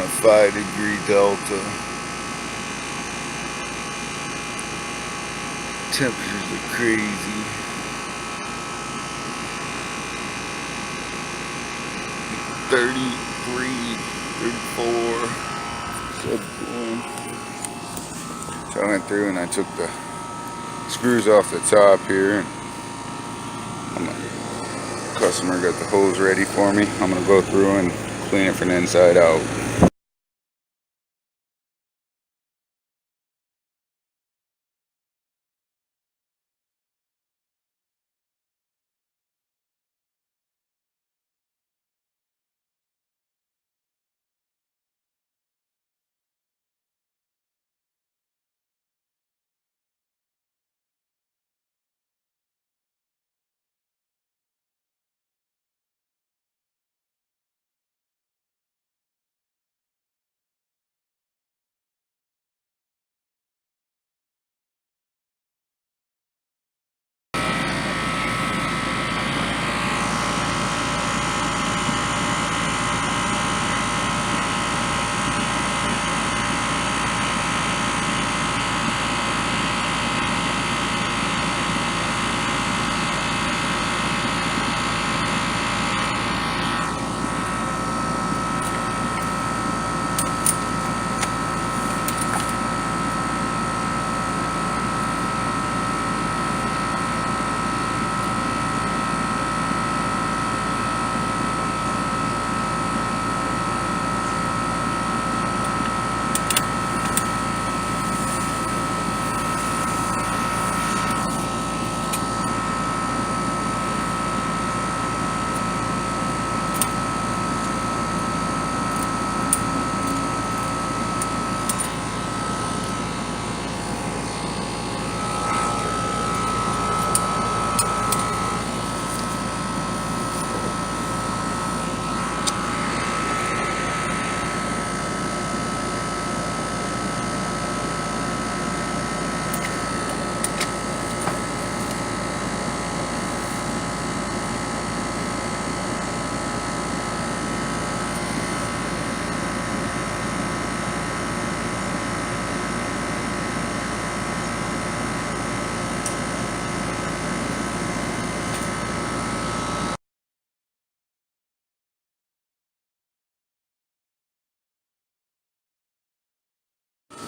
a 5-degree delta. Temperatures are crazy. 33, 34. So I went through and I took the screws off the top here. And the customer got the hose ready for me. I'm going to go through and clean it from the inside out.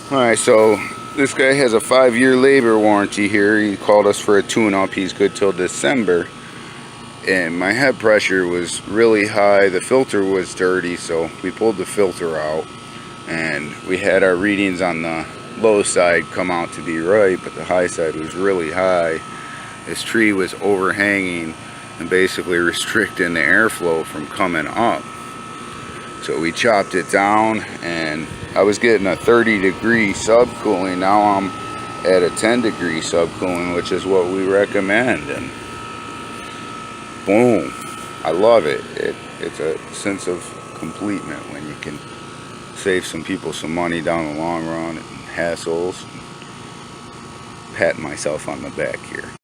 Alright, so this guy has a 5-year labor warranty here. He called us for a tune-up. He's good till December. And my head pressure was really high. The filter was dirty, so we pulled the filter out. And we had our readings on the low side come out to be right, but the high side was really high. This tree was overhanging and basically restricting the airflow from coming up. So we chopped it down, and I was getting a 30-degree subcooling. Now I'm at a 10-degree subcooling, which is what we recommend. And boom, I love it. It's a sense of completement when you can save some people some money down the long run and hassles. Patting myself on the back here.